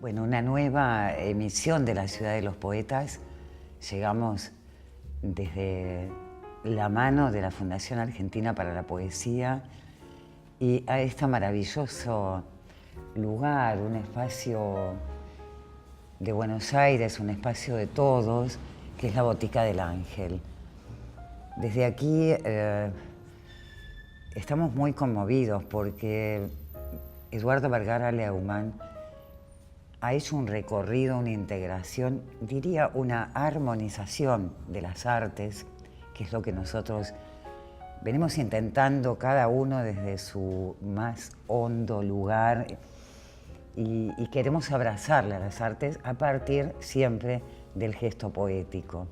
Bueno, una nueva emisión de la Ciudad de los Poetas. Llegamos desde la mano de la Fundación Argentina para la Poesía y a este maravilloso lugar, un espacio de Buenos Aires, un espacio de todos, que es la Botica del Ángel. Desde aquí estamos muy conmovidos porque Eduardo Vergara Leumann ha hecho un recorrido, una integración, diría una armonización de las artes, que es lo que nosotros venimos intentando cada uno desde su más hondo lugar y queremos abrazarle a las artes a partir siempre del gesto poético.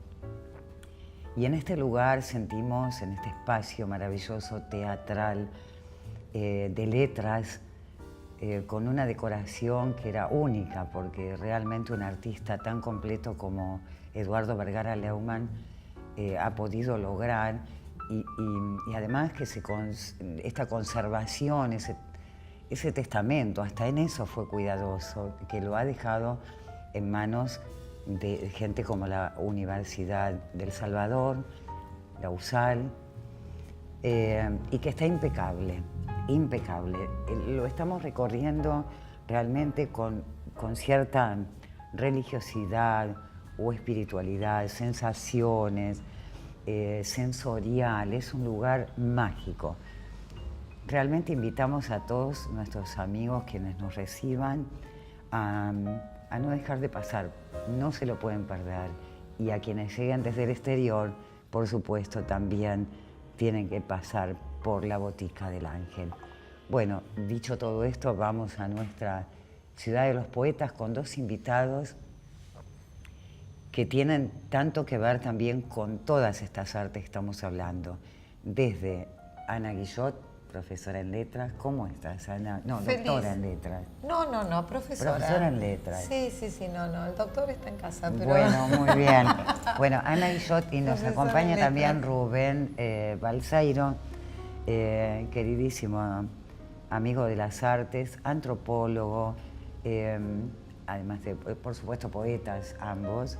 Y en este lugar sentimos, en este espacio maravilloso teatral de letras, con una decoración que era única, porque realmente un artista tan completo como Eduardo Vergara Leumann ha podido lograr, y además que esta conservación, ese testamento, hasta en eso fue cuidadoso, que lo ha dejado en manos de gente como la Universidad del Salvador, la USAL, y que está impecable. Impecable. Lo estamos recorriendo realmente con cierta religiosidad o espiritualidad, sensaciones, sensorial. Es un lugar mágico. Realmente invitamos a todos nuestros amigos quienes nos reciban a no dejar de pasar. No se lo pueden perder. Y a quienes lleguen desde el exterior, por supuesto, también tienen que pasar por la Botica del Ángel. Bueno, dicho todo esto, vamos a nuestra Ciudad de los Poetas con dos invitados que tienen tanto que ver también con todas estas artes que estamos hablando. Desde Ana Guillot, profesora en letras. ¿Cómo estás, Ana? No, Feliz. Doctora en letras. No, profesora. Profesora en letras. Sí, no, el doctor está en casa, pero... Bueno, muy bien. Bueno, Ana Guillot, y nos Profesora acompaña en también letras. Rubén Balseiro, queridísimo amigo de las artes, antropólogo, además de, por supuesto, poetas ambos.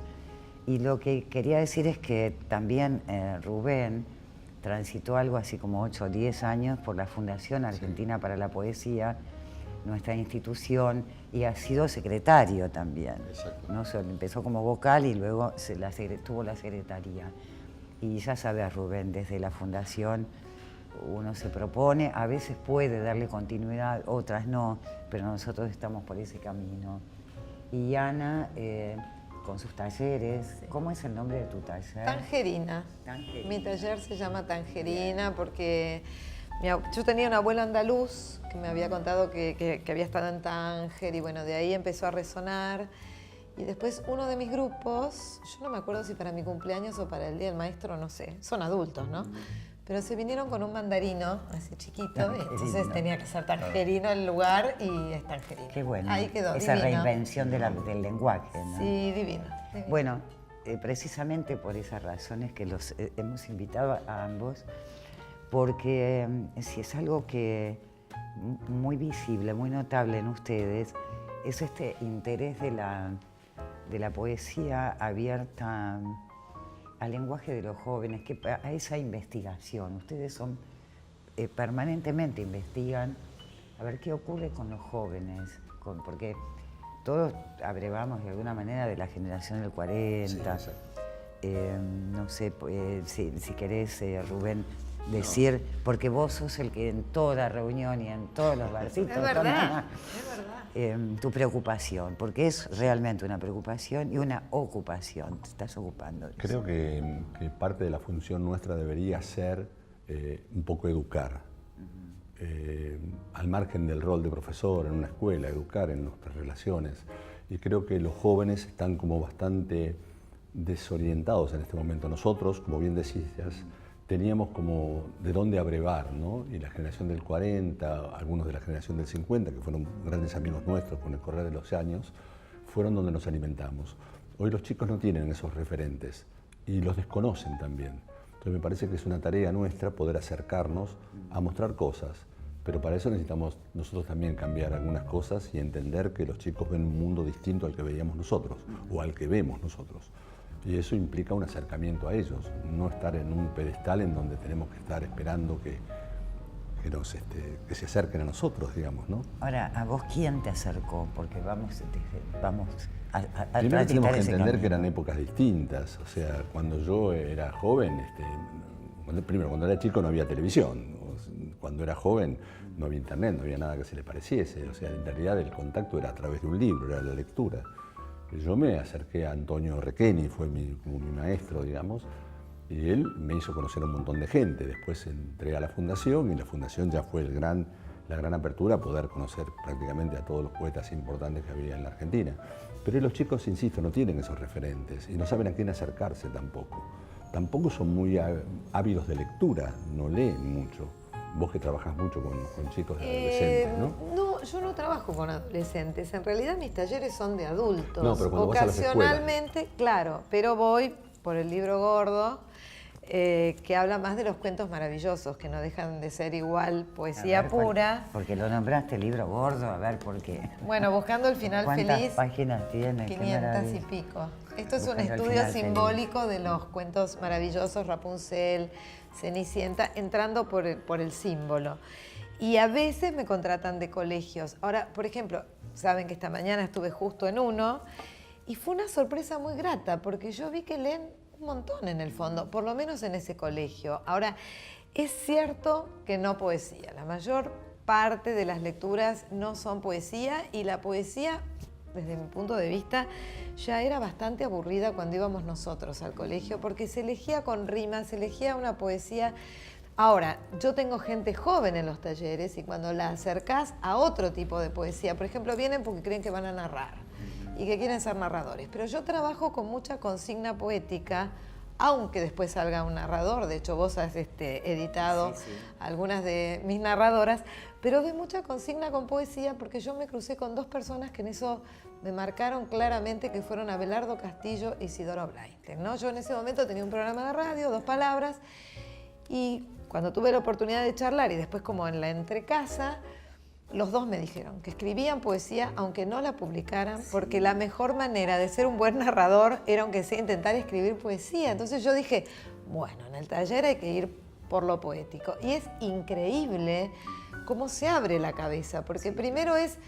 Y lo que quería decir es que también Rubén transitó algo así como 8 o 10 años por la Fundación Argentina para la Poesía, nuestra institución, y ha sido secretario también. ¿No? Empezó como vocal y luego tuvo la secretaría. Y ya sabes, Rubén, desde la Fundación uno se propone, a veces puede darle continuidad, otras no, pero nosotros estamos por ese camino. Y Ana, con sus talleres, sí. ¿Cómo es el nombre de tu taller? Tangerina. Tangerina. Mi taller se llama Tangerina porque yo tenía un abuelo andaluz que me había contado que había estado en Tánger y bueno, de ahí empezó a resonar. Y después uno de mis grupos, yo no me acuerdo si para mi cumpleaños o para el Día del Maestro, no sé, son adultos, ¿no? Pero se vinieron con un mandarino, así chiquito, y entonces tenía que ser tangerino el lugar y es tangerino. Qué bueno. Ahí quedó, esa divino. Reinvención del lenguaje, ¿no? Sí, divino. Bueno, precisamente por esas razones que los hemos invitado a ambos, porque si es algo que muy visible, muy notable en ustedes, es este interés de la poesía abierta al lenguaje de los jóvenes, a esa investigación. Ustedes permanentemente investigan a ver qué ocurre con los jóvenes, porque todos abrevamos de alguna manera de la generación del 40. Sí, no sé, si querés, Rubén, decir, porque vos sos el que en toda reunión y en todos los barcitos... Es verdad, es verdad. Tu preocupación, porque es realmente una preocupación y una ocupación, te estás ocupando. Creo que parte de la función nuestra debería ser un poco educar, al margen del rol de profesor en una escuela, educar en nuestras relaciones. Y creo que los jóvenes están como bastante desorientados en este momento. Nosotros, como bien decías, teníamos como de dónde abrevar, ¿no? Y la generación del 40, algunos de la generación del 50, que fueron grandes amigos nuestros con el correr de los años, fueron donde nos alimentamos. Hoy los chicos no tienen esos referentes y los desconocen también. Entonces me parece que es una tarea nuestra poder acercarnos a mostrar cosas, Pero para eso necesitamos nosotros también cambiar algunas cosas y entender que los chicos ven un mundo distinto al que veíamos nosotros o al que vemos nosotros. Y eso implica un acercamiento a ellos, no estar en un pedestal en donde tenemos que estar esperando que se acerquen a nosotros, digamos, ¿no? Ahora, ¿a vos quién te acercó? Porque vamos a Primero tenemos transitar que ese entender que camino. eran épocas distintas. O sea, cuando yo era joven, cuando era chico no había televisión. Cuando era joven no había internet, no había nada que se le pareciese. O sea, en realidad el contacto era a través de un libro, era la lectura. Yo me acerqué a Antonio Requeni, fue como mi maestro, digamos, y él me hizo conocer a un montón de gente. Después entré a la fundación y la fundación ya fue la gran apertura a poder conocer prácticamente a todos los poetas importantes que había en la Argentina. Pero los chicos, insisto, no tienen esos referentes y no saben a quién acercarse tampoco. Tampoco son muy ávidos de lectura, no leen mucho. Vos que trabajás mucho con chicos de adolescentes, ¿no? No, yo no trabajo con adolescentes. En realidad mis talleres son de adultos. No, pero cuando vas a las escuelas. Ocasionalmente, claro, pero voy por el libro gordo, que habla más de los cuentos maravillosos, que no dejan de ser igual poesía A ver, pura. Porque lo nombraste libro gordo, a ver por qué. Bueno, buscando el final ¿Cuántas feliz. páginas tiene? Qué 500 y maravilla. pico. Esto es un Buscando el estudio final simbólico de los cuentos maravillosos, Rapunzel, Cenicienta, entrando por el símbolo. Y a veces me contratan de colegios. Ahora, por ejemplo, saben que esta mañana estuve justo en uno y fue una sorpresa muy grata porque yo vi que leen un montón en el fondo, por lo menos en ese colegio. Ahora, es cierto que no poesía. La mayor parte de las lecturas no son poesía y la poesía, desde mi punto de vista, ya era bastante aburrida cuando íbamos nosotros al colegio porque se elegía con rimas, se elegía una poesía. Ahora, yo tengo gente joven en los talleres y cuando la acercás a otro tipo de poesía, por ejemplo, vienen porque creen que van a narrar y que quieren ser narradores, pero yo trabajo con mucha consigna poética, aunque después salga un narrador. De hecho, vos has editado algunas de mis narradoras, pero doy mucha consigna con poesía porque yo me crucé con dos personas que en eso me marcaron claramente, que fueron Abelardo Castillo y Isidoro Blainten, ¿no? Yo en ese momento tenía un programa de radio, 2 palabras, y cuando tuve la oportunidad de charlar y después como en la entrecasa, los dos me dijeron que escribían poesía aunque no la publicaran, porque la mejor manera de ser un buen narrador era, aunque sea, intentar escribir poesía. Entonces yo dije, bueno, en el taller hay que ir por lo poético. Y es increíble cómo se abre la cabeza, porque primero es,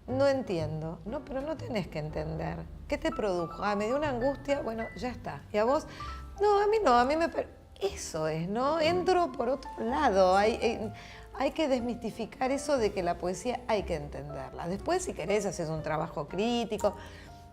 no entiendo, no, pero no tenés que entender. ¿Qué te produjo? Ah, me dio una angustia, bueno, ya está. Y a vos, no, a mí me... Eso es, ¿no? Entro por otro lado. Hay que desmistificar eso de que la poesía hay que entenderla. Después, si querés, haces un trabajo crítico.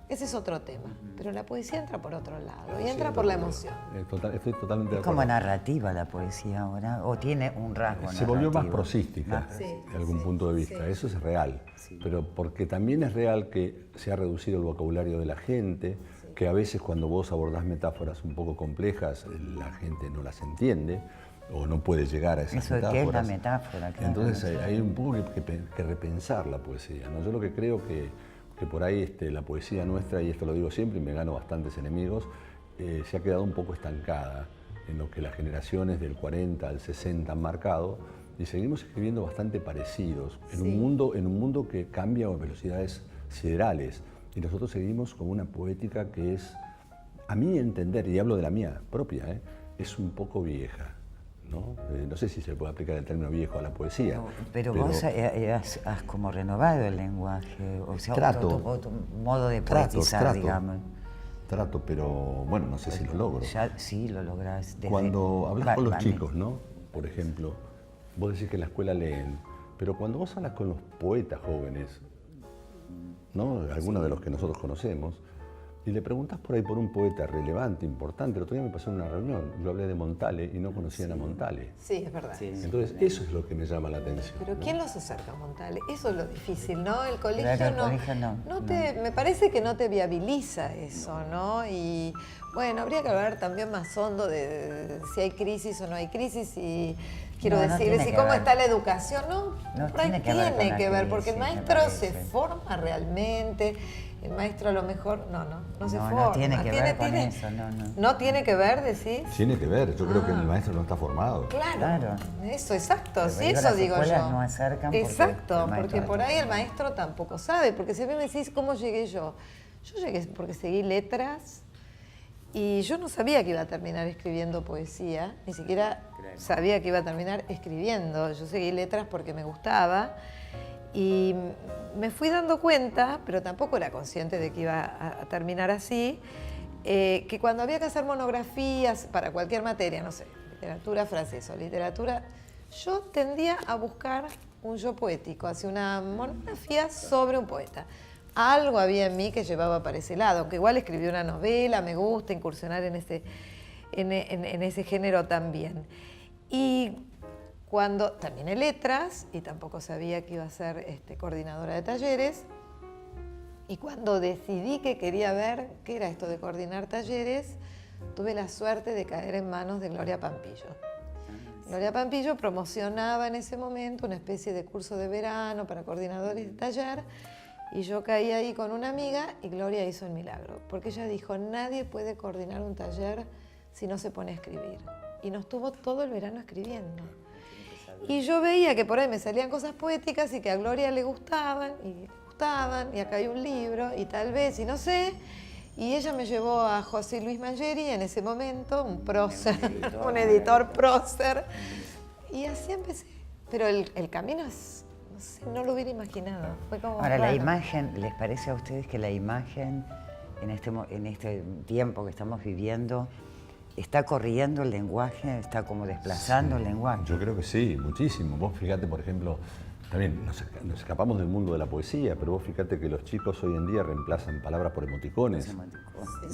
Ese es otro tema. Pero la poesía entra por otro lado y entra por la emoción. Estoy totalmente de acuerdo. Es como narrativa la poesía ahora, o tiene un rasgo Se volvió más narrativo. prosística, de algún punto de vista. Eso es real. Pero porque también es real que se ha reducido el vocabulario de la gente, que a veces cuando vos abordás metáforas un poco complejas, la gente no las entiende o no puede llegar a esas Eso, metáforas. ¿qué es la metáfora? Claro. Entonces hay un poco que repensar la poesía, ¿no? Yo lo que creo que por ahí la poesía nuestra, y esto lo digo siempre y me gano bastantes enemigos, se ha quedado un poco estancada en lo que las generaciones del 40 al 60 han marcado, y seguimos escribiendo bastante parecidos en un mundo que cambia a velocidades siderales, y nosotros seguimos con una poética que es, a mi entender, y hablo de la mía propia, es un poco vieja. No sé si se puede aplicar el término viejo a la poesía. Pero vos has como renovado el lenguaje, o sea, Trato. tu modo de poetizar, digamos. Trato, pero bueno, no sé si lo logro. Ya sí lo lográs. Cuando hablas con los chicos, ¿no? Por ejemplo, vos decís que en la escuela leen, pero cuando vos hablas con los poetas jóvenes, ¿no? Algunos de los que nosotros conocemos, y le preguntás por ahí por un poeta relevante, importante. El otro día me pasó en una reunión, yo hablé de Montale y no conocían a Montale. Sí, es verdad. Entonces, eso es lo que me llama la atención. Pero ¿quién los acerca a Montale? Eso es lo difícil, ¿no? El colegio Claro, el colegio no. Me parece que no te viabiliza eso, ¿no? Y bueno, habría que hablar también más hondo de si hay crisis o no hay crisis, y quiero No, no decirles, tiene ¿y que cómo ver. está la educación? No, No por ahí tiene que ver con la porque el crisis, me maestro se parece. forma realmente. el maestro a lo mejor, no se No, forma. no tiene que ver con eso, no. ¿No tiene que ver, decís? Tiene que ver, yo creo que el maestro no está formado. Claro. Eso, exacto, Pero sí, digo, eso las digo escuelas yo. no acercan porque Exacto, el maestro porque por no. ahí el maestro tampoco sabe, porque si a mí me decís cómo llegué yo llegué porque seguí letras y yo no sabía que iba a terminar escribiendo poesía, ni siquiera sabía que iba a terminar escribiendo. Yo seguí letras porque me gustaba y me fui dando cuenta, pero tampoco era consciente de que iba a terminar así, que cuando había que hacer monografías para cualquier materia, no sé, literatura francesa o literatura, yo tendía a buscar un yo poético, hacía una monografía sobre un poeta. Algo había en mí que llevaba para ese lado, aunque igual escribí una novela, me gusta incursionar en ese género también. Y cuando terminé letras, y tampoco sabía que iba a ser coordinadora de talleres, y cuando decidí que quería ver qué era esto de coordinar talleres, tuve la suerte de caer en manos de Gloria Pampillo. Gloria Pampillo promocionaba en ese momento una especie de curso de verano para coordinadores de taller, y yo caí ahí con una amiga y Gloria hizo el milagro, porque ella dijo, nadie puede coordinar un taller si no se pone a escribir. Y nos tuvo todo el verano escribiendo. Y yo veía que por ahí me salían cosas poéticas y que a Gloria le gustaban, y acá hay un libro, y tal vez, y no sé. Y ella me llevó a José Luis Mangeri en ese momento, un prócer, un editor prócer. Y así empecé. Pero el camino es, no sé, no lo hubiera imaginado. Fue como Ahora, la raro. imagen, ¿les parece a ustedes que la imagen en este tiempo que estamos viviendo está corriendo el lenguaje, está como desplazando el lenguaje? Yo creo que sí, muchísimo. Vos fíjate, por ejemplo, también nos escapamos del mundo de la poesía, pero vos fíjate que los chicos hoy en día reemplazan palabras por emoticones,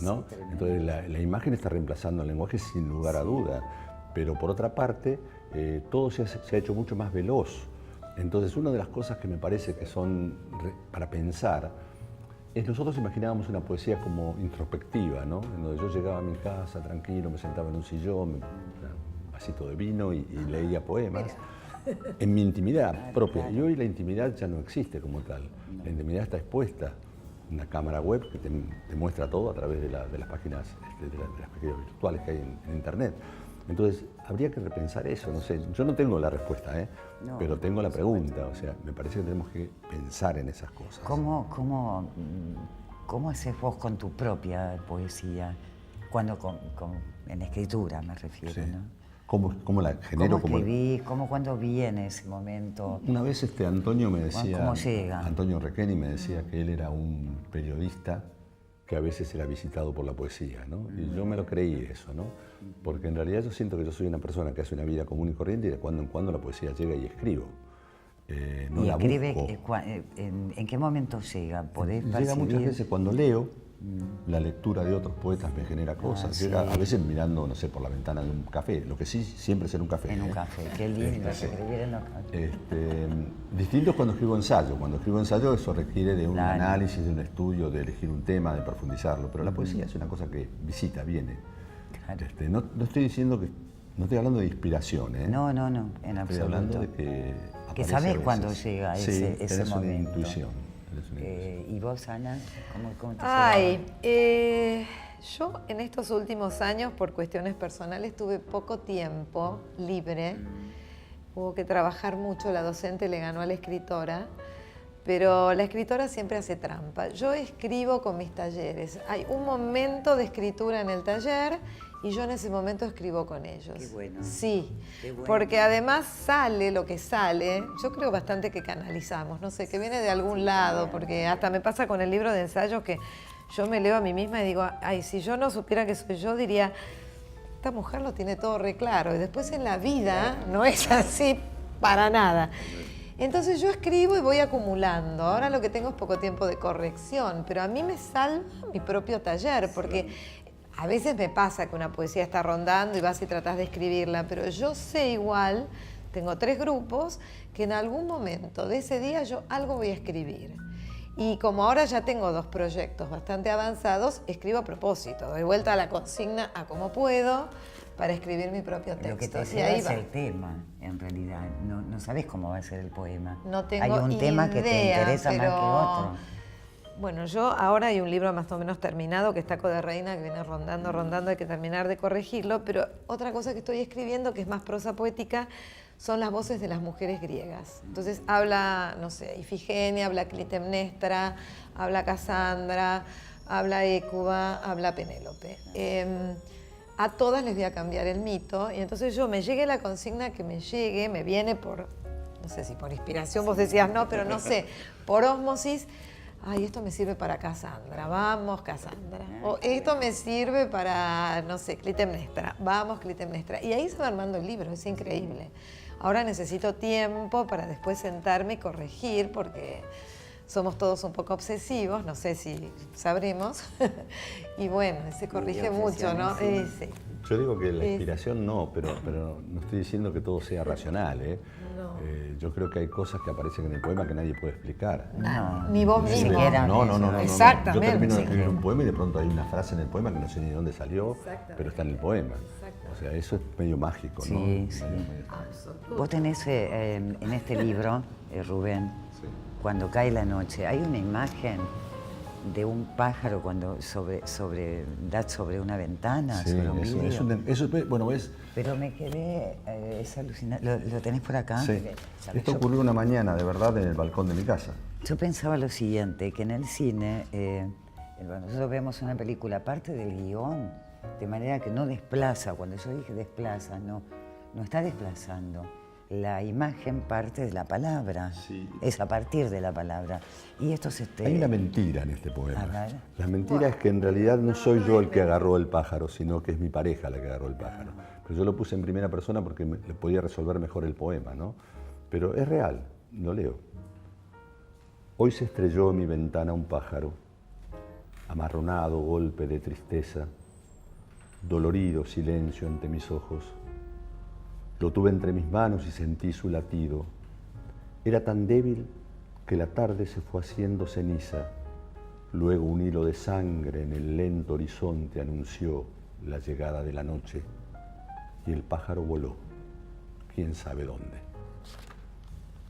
¿no? Entonces la imagen está reemplazando el lenguaje sin lugar a duda, pero por otra parte todo se ha hecho mucho más veloz. Entonces una de las cosas que me parece que son para pensar es nosotros imaginábamos una poesía como introspectiva, ¿no? En donde yo llegaba a mi casa tranquilo, me sentaba en un sillón, un vasito de vino y leía poemas. En mi intimidad propia. Y hoy la intimidad ya no existe como tal. La intimidad está expuesta. Una cámara web que te muestra todo a través de las páginas, de las páginas virtuales que hay en Internet. Entonces, habría que repensar eso. No sé, yo no tengo la respuesta, No, pero tengo la pregunta. O sea, me parece que tenemos que pensar en esas cosas. ¿Cómo haces vos con tu propia poesía? Cuando en escritura me refiero, Sí. ¿no? ¿Cómo la genero? ¿Cómo escribís? ¿Cuándo viene ese momento? Una vez Antonio me decía, ¿Cómo llega? Antonio Requeni me decía que él era un periodista que a veces era visitado por la poesía, ¿no? Y yo me lo creí eso, ¿no? Porque en realidad yo siento que yo soy una persona que hace una vida común y corriente y de cuando en cuando la poesía llega y escribo. No ¿Y la escribe busco. en qué momento llega? ¿Podés Llega percibir? muchas veces cuando leo, la lectura de otros poetas me genera cosas. sí. Llega a veces mirando, no sé, por la ventana de un café, lo que sí siempre es en un café. En un café, qué lindo Sí. escribir en los cafés. Distinto es cuando escribo ensayo. Cuando escribo ensayo eso requiere de un Claro. análisis, de un estudio, de elegir un tema, de profundizarlo. Pero la poesía es una cosa que visita, viene. Claro. No estoy diciendo que, no estoy hablando de inspiración, ¿eh? No, en Estoy absoluto. hablando de que Que aparece sabés a veces. cuándo llega Sí, ese tenés una momento. intuición. tenés una intuición. ¿Y vos, Ana? ¿Cómo te Ay, llegaba? yo en estos últimos años, por cuestiones personales, tuve poco tiempo libre. Hubo que trabajar mucho, la docente le ganó a la escritora, pero la escritora siempre hace trampa. Yo escribo con mis talleres. Hay un momento de escritura en el taller y yo en ese momento escribo con ellos. Qué bueno. Sí, Qué bueno. porque además sale lo que sale. Yo creo bastante que canalizamos, no sé, que viene de algún lado, porque hasta me pasa con el libro de ensayos que yo me leo a mí misma y digo, ay, si yo no supiera que soy yo, diría, esta mujer lo tiene todo re claro. Y después en la vida no es así para nada. Entonces yo escribo y voy acumulando. Ahora lo que tengo es poco tiempo de corrección, pero a mí me salva mi propio taller, porque a veces me pasa que una poesía está rondando y vas y tratás de escribirla, pero yo sé igual, tengo 3 grupos, que en algún momento de ese día yo algo voy a escribir. Y como ahora ya tengo 2 proyectos bastante avanzados, escribo a propósito, doy vuelta a la consigna a como puedo para escribir mi propio texto. Lo que te Y lleva ahí es va. el tema, en realidad. No sabes cómo va a ser el poema. No tengo Hay un tema que te idea, interesa más que pero otro. Bueno, yo ahora hay un libro más o menos terminado que está Code Reina, que viene rondando, hay que terminar de corregirlo, pero otra cosa que estoy escribiendo, que es más prosa poética, son las voces de las mujeres griegas. Entonces habla, no sé, Ifigenia, habla Clitemnestra, habla Casandra, habla Hécuba, habla Penélope. A todas les voy a cambiar el mito, y entonces yo me llegue la consigna que me llegue, me viene por, no sé si por inspiración, vos decías no, pero no sé, por ósmosis. Ay, esto me sirve para Casandra, vamos Casandra. O esto me sirve para, no sé, Clitemnestra, vamos Clitemnestra. Y ahí se va armando el libro, es increíble. Ahora necesito tiempo para después sentarme y corregir, porque somos todos un poco obsesivos, no sé si sabremos. Y bueno, se corrige mucho, ¿no? Sí. Yo digo que la inspiración no, pero no estoy diciendo que todo sea racional, ¿eh? No. Yo creo que hay cosas que aparecen en el poema que nadie puede explicar. No, ni vos ni mismo. siquiera No. Exactamente. Yo termino de Sí. escribir un poema y de pronto hay una frase en el poema que no sé ni de dónde salió, pero está en el poema. O sea, eso es medio mágico, ¿no? Sí, sí. Vos tenés en este libro, Rubén, Sí. Cuando cae la noche, hay una imagen de un pájaro cuando da sobre una ventana, Sí, sobre un vidrio. bueno, es... Pero me quedé, es alucinante. ¿Lo tenés por acá? Sí. ¿Sabés? Esto ocurrió una mañana, de verdad, en el balcón de mi casa. Yo pensaba lo siguiente, que en el cine, nosotros vemos una película, parte del guión, de manera que no desplaza. Cuando yo dije desplaza, no está desplazando. La imagen parte de la palabra, Sí. es a partir de la palabra. Y esto Hay una mentira en este poema. A ver. La mentira es que en realidad no soy yo el que agarró el pájaro, sino que es mi pareja la que agarró el pájaro. Pero yo lo puse en primera persona porque le podía resolver mejor el poema, ¿no? Pero es real, lo leo. Hoy se estrelló en mi ventana un pájaro, amarronado golpe de tristeza, dolorido silencio ante mis ojos. Lo tuve entre mis manos y sentí su latido. Era tan débil que la tarde se fue haciendo ceniza. Luego un hilo de sangre en el lento horizonte anunció la llegada de la noche y el pájaro voló, quién sabe dónde.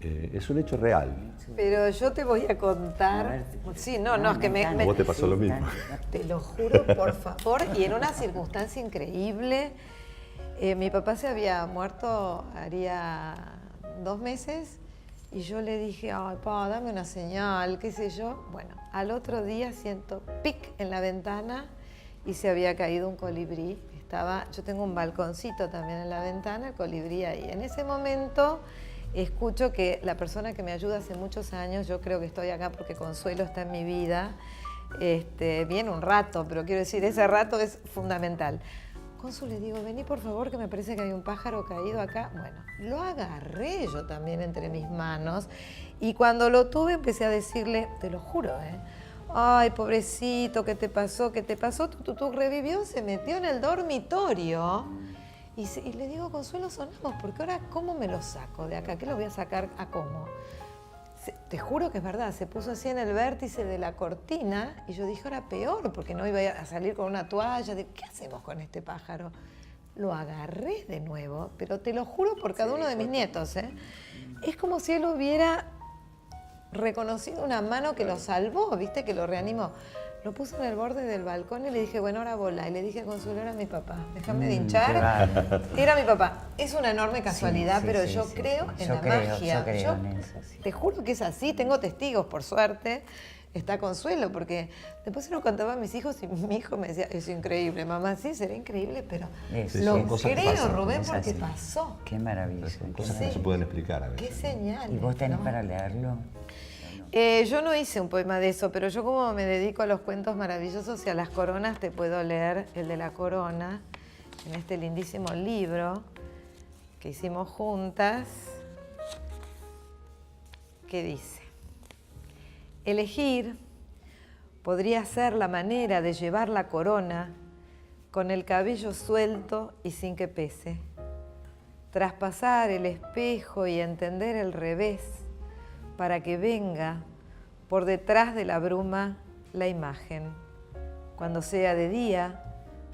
Es un hecho real. Pero yo te voy a contar. A ver, Sí, no, es que me. ¿A vos te pasó lo mismo? Te lo juro, por favor, y en una circunstancia increíble. Mi papá se había muerto haría 2 meses y yo le dije, ay, pa, dame una señal, qué sé yo. Bueno, al otro día siento pic en la ventana y se había caído un colibrí. Yo tengo un balconcito también en la ventana, el colibrí ahí. En ese momento escucho que la persona que me ayuda hace muchos años, yo creo que estoy acá porque Consuelo está en mi vida, viene un rato, pero quiero decir, ese rato es fundamental. Consu, le digo, vení por favor, que me parece que hay un pájaro caído acá. Bueno, lo agarré yo también entre mis manos y cuando lo tuve empecé a decirle, te lo juro, ay, pobrecito, ¿qué te pasó? ¿Qué te pasó? Tú revivió, se metió en el dormitorio y le digo, Consuelo, sonamos, porque ahora, ¿cómo me lo saco de acá? ¿Qué lo voy a sacar a cómo? Te juro que es verdad, se puso así en el vértice de la cortina y yo dije, ahora peor, porque no iba a salir con una toalla. ¿Qué hacemos con este pájaro? Lo agarré de nuevo, pero te lo juro por cada uno de mis nietos. Es como si él hubiera reconocido una mano que lo salvó, ¿viste? Que lo reanimó. Lo puse en el borde del balcón y le dije, bueno, ahora volá. Y le dije, Consuelo, era mi papá, déjame de hinchar. Era mi papá. Es una enorme casualidad, Sí, pero sí, yo sí, creo sí. en Yo la creo, magia. yo creo en eso, sí. Te juro que es así, tengo testigos, por suerte. Está Consuelo, porque después se lo contaba a mis hijos y mi hijo me decía, es increíble, mamá, sí, será increíble, pero Sí, lo son cosas que creo, pasan, Rubén, es porque así. pasó. Qué maravilloso. Son cosas qué que no se pueden explicar a Qué veces. señal. ¿Y vos tenés para leerlo? Yo no hice un poema de eso, pero yo como me dedico a los cuentos maravillosos y a las coronas, te puedo leer el de la corona, en este lindísimo libro que hicimos juntas, que dice, elegir podría ser la manera de llevar la corona con el cabello suelto y sin que pese, traspasar el espejo y entender el revés, para que venga por detrás de la bruma la imagen. Cuando sea de día,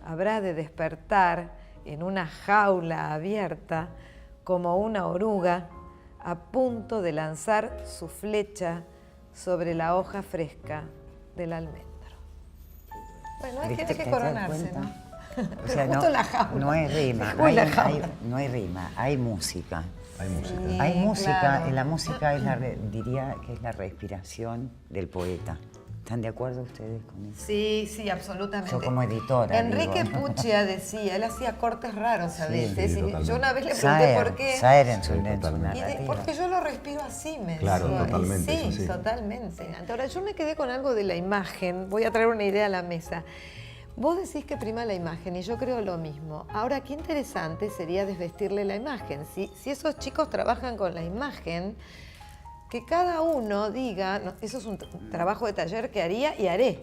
habrá de despertar en una jaula abierta como una oruga a punto de lanzar su flecha sobre la hoja fresca, del almendro. Bueno, hay ¿Viste? que ¿Te das coronarse, cuenta? ¿no? O sea, Justo la jaula. no hay rima, Justo la jaula. no hay rima, hay música. Hay música. Sí, Hay música, claro. la música es diría que es la respiración del poeta. ¿Están de acuerdo ustedes con eso? Sí, sí, absolutamente. Yo como editora, Enrique digo. Puccia decía, él hacía cortes raros a veces. sí, Y totalmente. yo una vez le pregunté por qué. Saer en su, Sí, en su totalmente. narrativa. Porque yo lo respiro así, me Claro, decía. Y totalmente, sí, eso sí. totalmente. Ahora, yo me quedé con algo de la imagen. Voy a traer una idea a la mesa. Vos decís que prima la imagen y yo creo lo mismo. Ahora, qué interesante sería desvestirle la imagen. Si esos chicos trabajan con la imagen, que cada uno diga, no, eso es un trabajo de taller que haría y haré.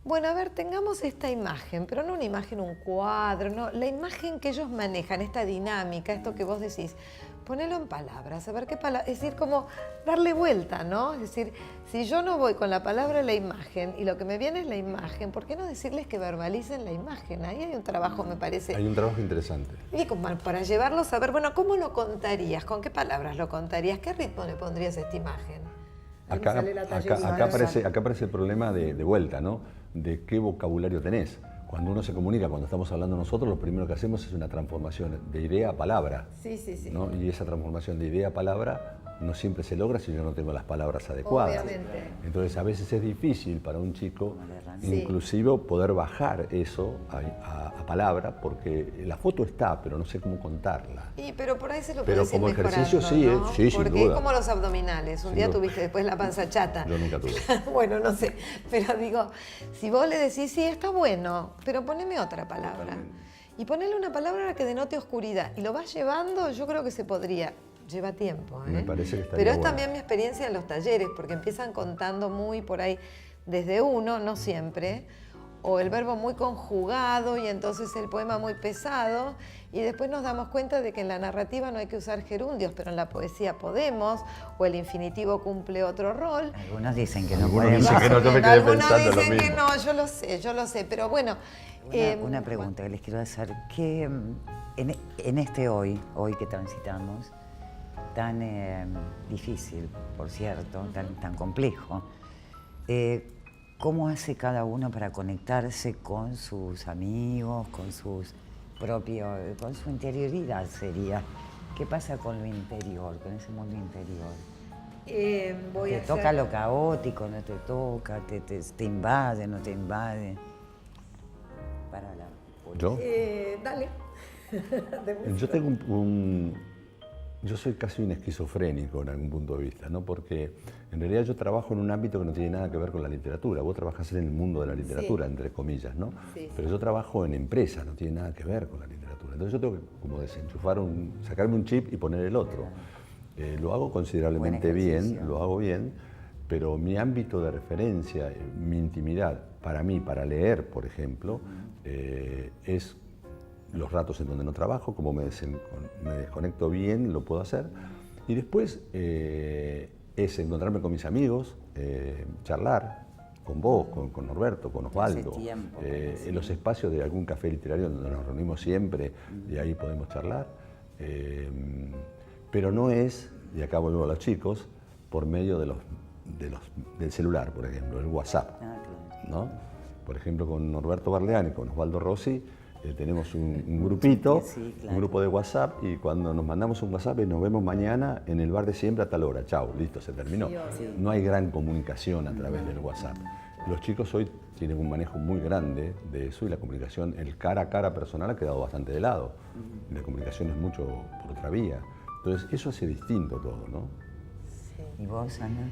Bueno, a ver, tengamos esta imagen, pero no una imagen, un cuadro, no, la imagen que ellos manejan, esta dinámica, esto que vos decís, ponelo en palabras, a ver qué palabras, es decir, como darle vuelta, ¿no? Es decir, si yo no voy con la palabra la imagen y lo que me viene es la imagen, ¿por qué no decirles que verbalicen la imagen? Ahí hay un trabajo, me parece. Hay un trabajo interesante. Y como para llevarlos a ver, bueno, ¿cómo lo contarías? ¿Con qué palabras lo contarías? ¿Qué ritmo le pondrías a esta imagen? Ahí me sale la tallerina. Acá aparece el problema de vuelta, ¿no? De qué vocabulario tenés. Cuando uno se comunica, cuando estamos hablando nosotros, lo primero que hacemos es una transformación de idea a palabra. Sí, sí, sí. ¿no? Y esa transformación de idea a palabra no siempre se logra si yo no tengo las palabras adecuadas. Obviamente. Entonces a veces es difícil para un chico, Sí. inclusive poder bajar eso a palabra, porque la foto está, pero no sé cómo contarla. Pero por ahí se lo Pero puedes ir como ejercicio mejorando, ¿no? sí, sin Porque es duda. como los abdominales. Un Sin día duda. tuviste después la panza chata. Yo nunca tuve. Bueno, no sé. Pero digo, si vos le decís, sí, está bueno, pero poneme otra palabra. Y ponele una palabra que denote oscuridad. Y lo vas llevando, yo creo que se podría. Lleva tiempo, ¿eh? Me parece que estaría Pero es bueno. también mi experiencia en los talleres, porque empiezan contando muy por ahí, desde uno, no siempre, o el verbo muy conjugado y entonces el poema muy pesado, y después nos damos cuenta de que en la narrativa no hay que usar gerundios, pero en la poesía podemos, o el infinitivo cumple otro rol. Algunos dicen que no Algunos podemos. dicen que no, yo me quedé Algunos pensando lo dicen que mismo. no, yo lo sé, pero bueno. Una pregunta que les quiero hacer, que en este hoy que transitamos, tan difícil, por cierto, tan complejo, ¿cómo hace cada uno para conectarse con sus amigos, con sus propios, con su interioridad sería? ¿Qué pasa con lo interior, con ese mundo interior? ¿Te toca lo caótico, no te toca? ¿Te invade, no te invade? Para la... ¿Yo? Dale. Yo tengo yo soy casi un esquizofrénico en algún punto de vista, ¿no? Porque en realidad yo trabajo en un ámbito que no tiene nada que ver con la literatura. Vos trabajás en el mundo de la literatura, Sí. entre comillas, ¿no? Sí, sí. Pero yo trabajo en empresas, no tiene nada que ver con la literatura. Entonces yo tengo que como desenchufar sacarme un chip y poner el otro. Lo hago considerablemente Buen bien, ejercicio. lo hago bien, pero mi ámbito de referencia, mi intimidad, para mí, para leer, por ejemplo, es los ratos en donde no trabajo, como me desconecto bien, lo puedo hacer. Y después es encontrarme con mis amigos, charlar con vos, con Norberto, con Osvaldo, Hace tiempo, en los espacios de algún café literario donde nos reunimos siempre y ahí podemos charlar. Pero no es, y acá vuelvo a los chicos, por medio del celular, por ejemplo, el WhatsApp. Ah, claro. ¿No? Por ejemplo, con Norberto Barleán y con Osvaldo Rossi tenemos un grupito, Sí, claro. un grupo de WhatsApp, y cuando nos mandamos un WhatsApp nos vemos mañana en el bar de siempre a tal hora. Chao, listo, se terminó. No hay gran comunicación a través del WhatsApp. Los chicos hoy tienen un manejo muy grande de eso y la comunicación, el cara a cara personal ha quedado bastante de lado. La comunicación es mucho por otra vía. Entonces eso hace distinto todo, ¿no? ¿Y vos, Ana?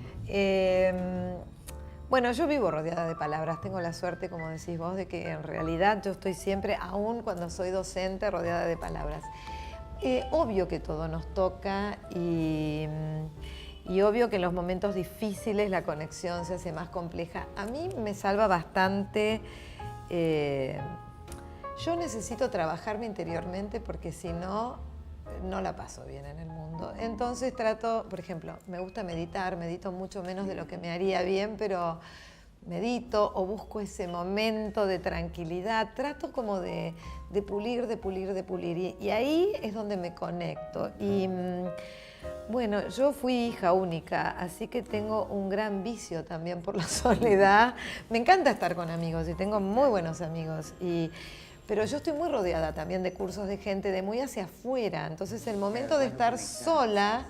Bueno, yo vivo rodeada de palabras. Tengo la suerte, como decís vos, de que en realidad yo estoy siempre, aún cuando soy docente, rodeada de palabras. Obvio que todo nos toca y obvio que en los momentos difíciles la conexión se hace más compleja. A mí me salva bastante. Yo necesito trabajarme interiormente porque si no, no la paso bien en el mundo. Entonces trato, por ejemplo, me gusta meditar, medito mucho menos de lo que me haría bien, pero medito o busco ese momento de tranquilidad, trato como de pulir, y ahí es donde me conecto. Y Bueno, yo fui hija única, así que tengo un gran vicio también por la soledad. Me encanta estar con amigos y tengo muy buenos amigos. Pero yo estoy muy rodeada también de cursos de gente de muy hacia afuera. Entonces el momento de estar sola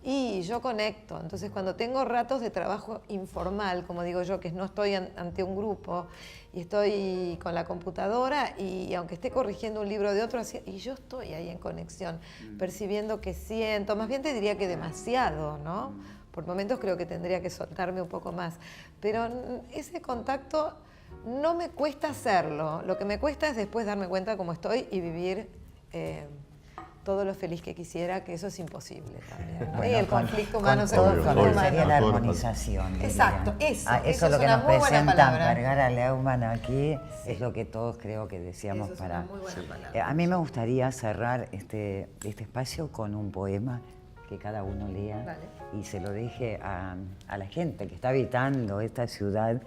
y yo conecto. Entonces cuando tengo ratos de trabajo informal, como digo yo, que no estoy ante un grupo y estoy con la computadora y aunque esté corrigiendo un libro de otro, y yo estoy ahí en conexión, percibiendo que siento, más bien te diría que demasiado, ¿no? Por momentos creo que tendría que soltarme un poco más. Pero ese contacto no me cuesta hacerlo. Lo que me cuesta es después darme cuenta cómo estoy y vivir todo lo feliz que quisiera, que eso es imposible también, ¿no? Bueno, y el conflicto humano es el conflicto obvio, humano. sería la armonización. Diría. Exacto, eso Eso es lo que una nos muy buena presenta palabra. Vergara Leumann aquí, es lo que todos creo que decíamos Eso es para... una muy buena palabra. A mí me gustaría cerrar este espacio con un poema que cada uno lea. Vale. Y se lo deje a la gente que está habitando esta ciudad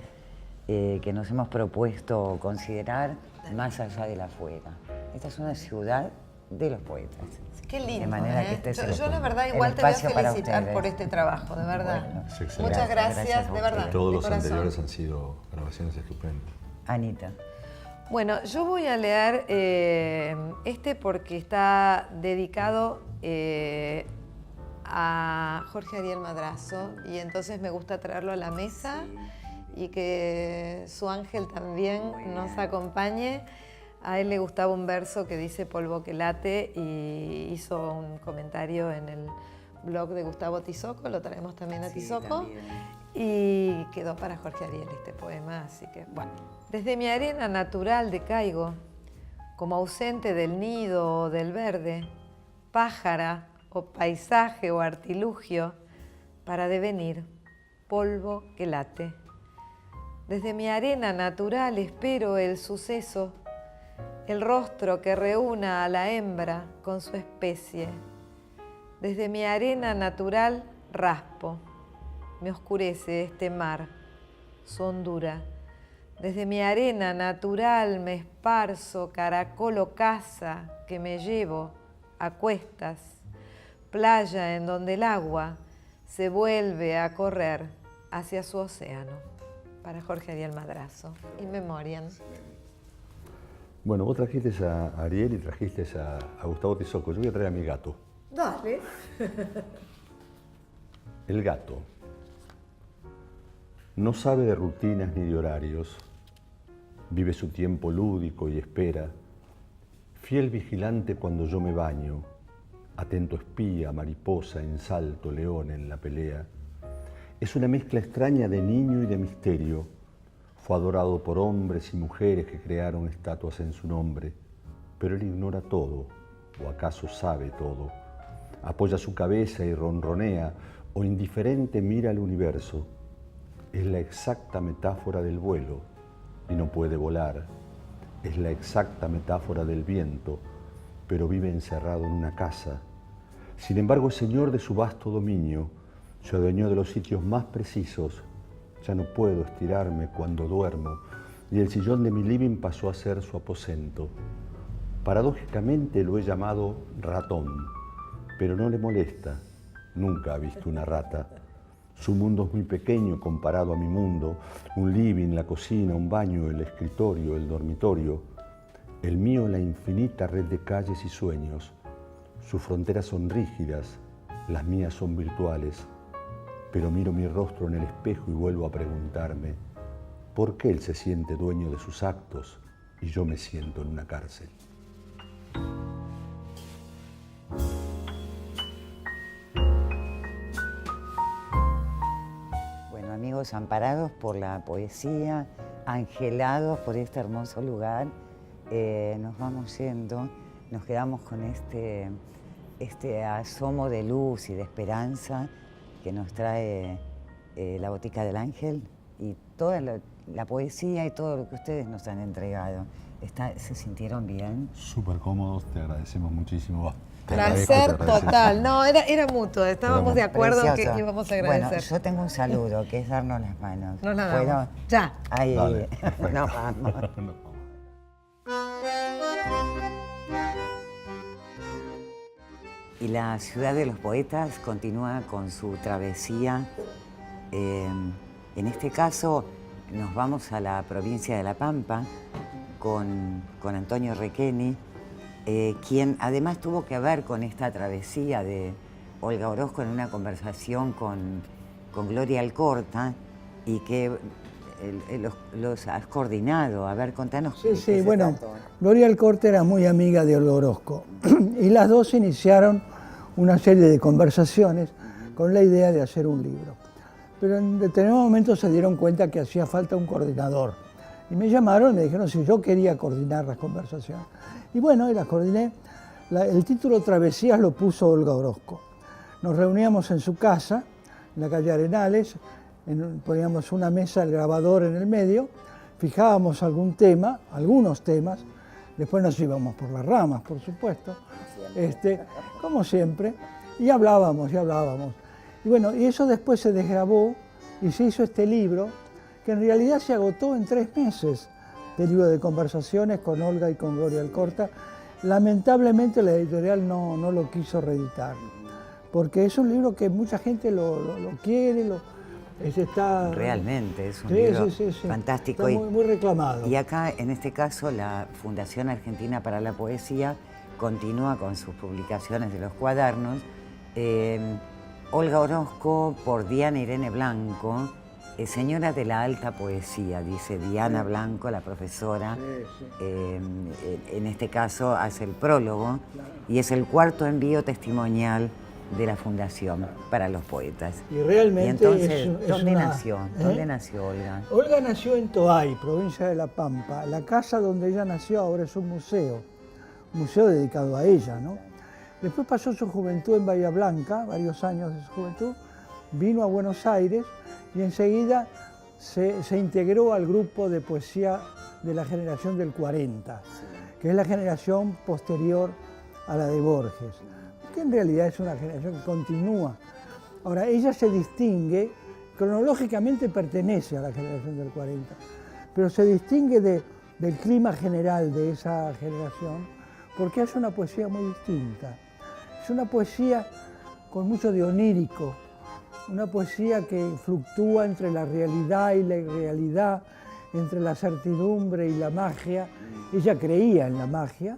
que nos hemos propuesto considerar más allá de la afuera. Esta es una ciudad de los poetas. Qué lindo, De manera que este es yo la verdad el igual te voy a espacio para felicitar ustedes. por este trabajo, de verdad. Bueno, Es excelente. Muchas gracias, Gracias a de verdad. ustedes. Todos de los corazón. anteriores han sido grabaciones estupendas. Anita. Bueno, yo voy a leer este porque está dedicado a Jorge Ariel Madrazo y entonces me gusta traerlo a la mesa y que su ángel también nos acompañe. A él le gustaba un verso que dice polvo que late y hizo un comentario en el blog de Gustavo Tizoco, lo traemos también a Tizoco. Y quedó para Jorge Ariel este poema, así que bueno. Desde mi arena natural decaigo, como ausente del nido o del verde, pájara o paisaje o artilugio, para devenir polvo que late. Desde mi arena natural espero el suceso, el rostro que reúna a la hembra con su especie. Desde mi arena natural raspo, me oscurece este mar, su hondura. Desde mi arena natural me esparzo, caracolo casa que me llevo a cuestas, playa en donde el agua se vuelve a correr hacia su océano. Para Jorge Ariel Madrazo, in memoriam. Bueno, vos trajiste a Ariel y trajiste a Gustavo Tizoco. Yo voy a traer a mi gato. Dale. El gato no sabe de rutinas ni de horarios. Vive su tiempo lúdico y espera. Fiel vigilante cuando yo me baño. Atento espía, mariposa en salto, león en la pelea. Es una mezcla extraña de niño y de misterio. Fue adorado por hombres y mujeres que crearon estatuas en su nombre, pero él ignora todo, o acaso sabe todo. Apoya su cabeza y ronronea, o indiferente mira al universo. Es la exacta metáfora del vuelo, y no puede volar. Es la exacta metáfora del viento, pero vive encerrado en una casa. Sin embargo, es señor de su vasto dominio, se adueñó de los sitios más precisos. Ya no puedo estirarme cuando duermo, y el sillón de mi living pasó a ser su aposento. Paradójicamente lo he llamado ratón, pero no le molesta. Nunca ha visto una rata. Su mundo es muy pequeño comparado a mi mundo. Un living, la cocina, un baño, el escritorio, el dormitorio. El mío, la infinita red de calles y sueños. Sus fronteras son rígidas, las mías son virtuales. Pero miro mi rostro en el espejo y vuelvo a preguntarme, ¿por qué él se siente dueño de sus actos y yo me siento en una cárcel? Bueno, amigos, amparados por la poesía, angelados por este hermoso lugar, nos vamos yendo, nos quedamos con este asomo de luz y de esperanza que nos trae la Botica del Ángel y toda la poesía y todo lo que ustedes nos han entregado. ¿Se sintieron bien? Súper cómodos, te agradecemos muchísimo. Placer total. No, era mutuo. Estábamos de acuerdo en Precioso. que íbamos a agradecer. Bueno, yo tengo un saludo, que es darnos las manos. Nos la ¿Puedo? damos. Ya. Ahí. Dale, Nos vamos. Y la Ciudad de los Poetas continúa con su travesía. En este caso nos vamos a la provincia de La Pampa con Antonio Requeni, quien además tuvo que ver con esta travesía de Olga Orozco en una conversación con Gloria Alcorta, y que los has coordinado. A ver, contanos. Sí, bueno, Gloria Alcorta era muy amiga de Olga Orozco y las dos iniciaron una serie de conversaciones con la idea de hacer un libro. Pero en determinado momento se dieron cuenta que hacía falta un coordinador. Y me llamaron y me dijeron si yo quería coordinar las conversaciones. Y bueno, y las coordiné. El título Travesías lo puso Olga Orozco. Nos reuníamos en su casa, en la calle Arenales, poníamos una mesa, el grabador en el medio, fijábamos algún tema, algunos temas, después nos íbamos por las ramas, por supuesto, como siempre, y hablábamos. Y bueno, y eso después se desgrabó y se hizo este libro, que en realidad se agotó en 3 meses, de libro de conversaciones con Olga y con Gloria Alcorta. Lamentablemente la editorial no lo quiso reeditar, porque es un libro que mucha gente lo quiere, está... Realmente, es un libro fantástico. Está muy reclamado. Y acá, en este caso, la Fundación Argentina para la Poesía continúa con sus publicaciones de los cuadernos. Olga Orozco, por Diana Irene Blanco, señora de la alta poesía, dice Diana Blanco, la profesora. En este caso hace el prólogo, y es el 4.º envío testimonial de la Fundación para los Poetas. Y realmente y entonces, ¿dónde nació? ¿Dónde nació Olga? Olga nació en Toay, provincia de La Pampa. La casa donde ella nació ahora es un museo dedicado a ella, ¿no? Después pasó su juventud en Bahía Blanca, varios años de su juventud, vino a Buenos Aires y enseguida se integró al grupo de poesía de la generación del 40, que es la generación posterior a la de Borges, que en realidad es una generación que continúa. Ahora, ella se distingue, cronológicamente pertenece a la generación del 40, pero se distingue del clima general de esa generación porque hace una poesía muy distinta. Es una poesía con mucho de onírico, una poesía que fluctúa entre la realidad y la irrealidad, entre la certidumbre y la magia. Ella creía en la magia.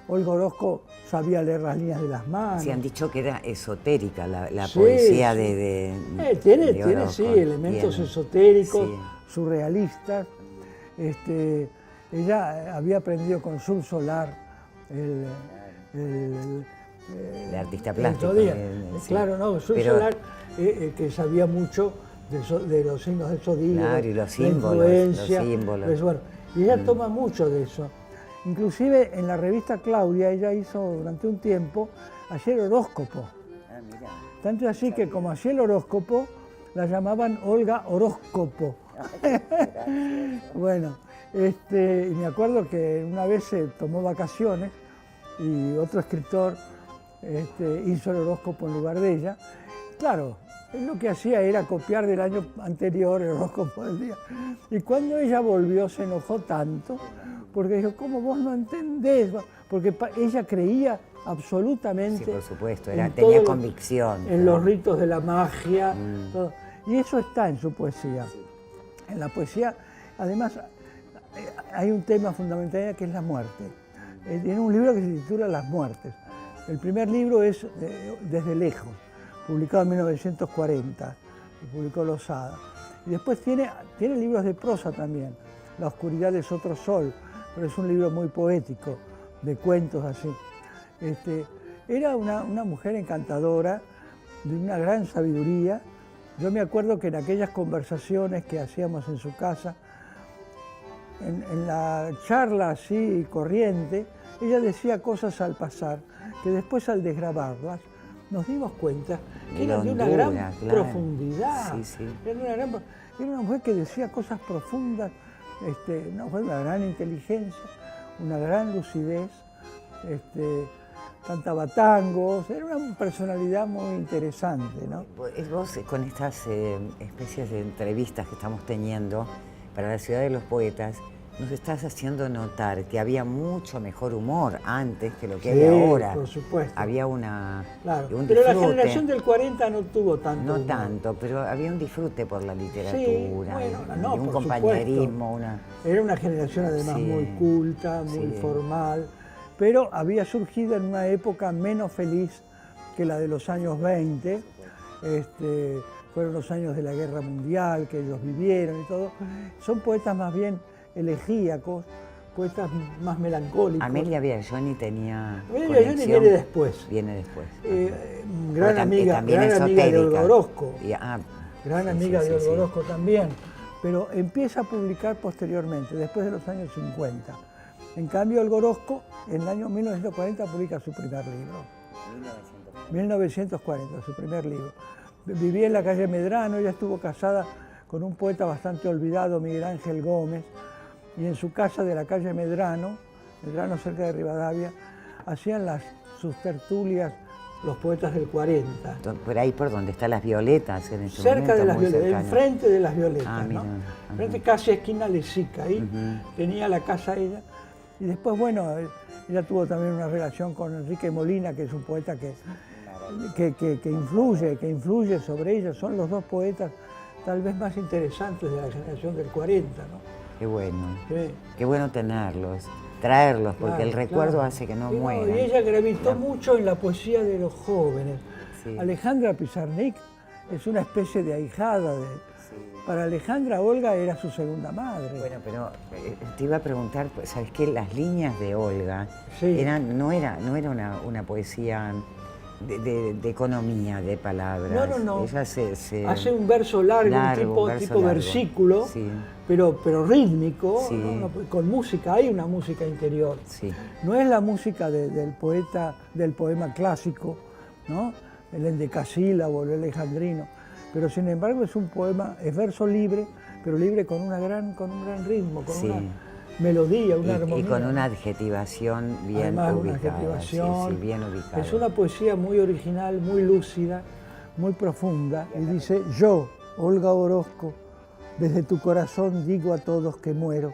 Olga Orozco sabía leer las líneas de las manos. Se han dicho que era esotérica la poesía de tiene Orozco. Sí, elementos esotéricos, surrealistas. Ella había aprendido con Sur Solar, el artista plástico. Claro, no, Sur Solar, que sabía mucho de los signos del zodíaco, claro, y los símbolos, la influencia. los símbolos. Pues, bueno, y ella toma mucho de eso. Inclusive en la revista Claudia ella hizo durante un tiempo hacía el horóscopo. Tanto así que como hacía el horóscopo, la llamaban Olga Horóscopo. Bueno, y me acuerdo que una vez se tomó vacaciones y otro escritor hizo el horóscopo en lugar de ella. Claro, él lo que hacía era copiar del año anterior el horóscopo del día. Y cuando ella volvió se enojó tanto, porque dijo, ¿cómo vos no entendés? Porque ella creía absolutamente... Sí, por supuesto, tenía convicción. En los ritos de la magia, todo. Y eso está en su poesía. En la poesía, además, hay un tema fundamental que es la muerte. Tiene un libro que se titula Las muertes. El primer libro es Desde lejos, publicado en 1940, que publicó Losada. Y después tiene libros de prosa también. La oscuridad es otro sol, pero es un libro muy poético, de cuentos así. Era una mujer encantadora, de una gran sabiduría. Yo me acuerdo que en aquellas conversaciones que hacíamos en su casa, en la charla así corriente, ella decía cosas al pasar, que después al desgrabarlas nos dimos cuenta que eran de una gran profundidad. Era una mujer que decía cosas profundas, una mujer de una gran inteligencia, una gran lucidez, cantaba tangos, era una personalidad muy interesante, ¿no? Vos, con estas especies de entrevistas que estamos teniendo para la Ciudad de los Poetas, nos estás haciendo notar que había mucho mejor humor antes que lo que Sí, hay ahora. por supuesto. Había un Pero disfrute. la generación del 40 no tuvo tanto No humor. tanto, pero había un disfrute por la literatura, bueno, y no, un por compañerismo, Era una generación además Sí, muy culta, muy sí. formal, pero había surgido en una época menos feliz que la de los años 20. Fueron los años de la Guerra Mundial que ellos vivieron y todo. Son poetas más bien elegíacos, poetas más melancólicos. Amelia Biagioni tenía Amelia Biagioni conexión. viene después. Viene después. Gran Porque amiga, también gran amiga de esotérica. Olga Orozco. Gran Sí, amiga sí, de sí, Olga sí. Orozco también, pero empieza a publicar posteriormente, después de los años 50. En cambio, Olga Orozco, en el año 1940, publica su primer libro. 1940, su primer libro. Vivía en la calle Medrano, ella estuvo casada con un poeta bastante olvidado, Miguel Ángel Gómez, y en su casa de la calle Medrano cerca de Rivadavia, hacían sus tertulias los poetas del 40. Por ahí por donde están las violetas en este Cerca momento, de las muy violetas, cercano. enfrente de las violetas, Ah, mira, ¿no? ajá. Enfrente casi esquina Lesica, ahí tenía la casa ella. Y después, bueno, ella tuvo también una relación con Enrique Molina, que es un poeta que influye sobre ella. Son los dos poetas tal vez más interesantes de la generación del 40, ¿no? Qué bueno. Sí. Qué bueno tenerlos, traerlos, porque el Claro, recuerdo claro. hace que no Y mueran. Y ella gravitó mucho en la poesía de los jóvenes. Sí. Alejandra Pizarnik es una especie de ahijada. Para Alejandra, Olga era su segunda madre. Bueno, pero te iba a preguntar, pues, ¿sabes qué? Las líneas de Olga Sí. no era una poesía de economía, de palabras. No. Ella se Hace un verso largo, un verso tipo largo. versículo, Sí, pero rítmico, Sí. ¿no? Con música, hay una música interior. sí. No es la música del poema clásico, ¿no? El endecasílabo, el alejandrino, pero sin embargo es un poema, es verso libre, pero libre con un gran ritmo, con Sí. una melodía, una armonía. Y con una adjetivación bien Además, una ubicada. adjetivación. Sí, bien ubicada. Es una poesía muy original, muy lúcida, muy profunda. Y dice: yo, Olga Orozco, desde tu corazón digo a todos que muero.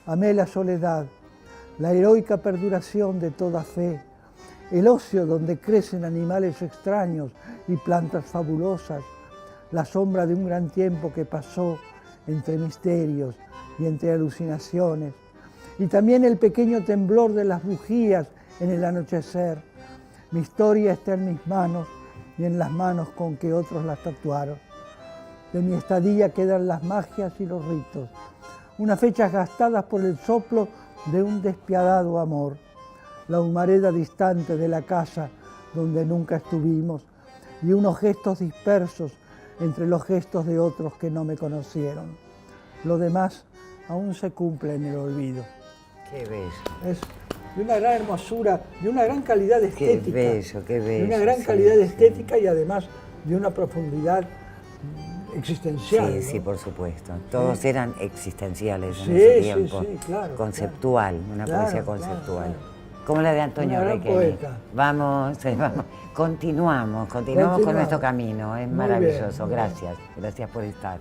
Amé la soledad, la heroica perduración de toda fe, el ocio donde crecen animales extraños y plantas fabulosas, la sombra de un gran tiempo que pasó entre misterios y entre alucinaciones, y también el pequeño temblor de las bujías en el anochecer. Mi historia está en mis manos y en las manos con que otros la tatuaron. De mi estadía quedan las magias y los ritos, unas fechas gastadas por el soplo de un despiadado amor, la humareda distante de la casa donde nunca estuvimos y unos gestos dispersos entre los gestos de otros que no me conocieron. Lo demás aún se cumple en el olvido. Qué bello. Es de una gran hermosura, de una gran calidad estética. Qué bello. De una gran calidad estética y además de una profundidad existencial. Sí, ¿no? sí, por supuesto. Todos eran existenciales en Sí, ese sí, tiempo. sí, claro, Conceptual, una Claro, poesía claro, conceptual. claro. Como la de Antonio Una gran Requelí. poeta. Vamos. Continuamos con nuestro camino. Es Muy maravilloso. bien, muy Gracias por estar.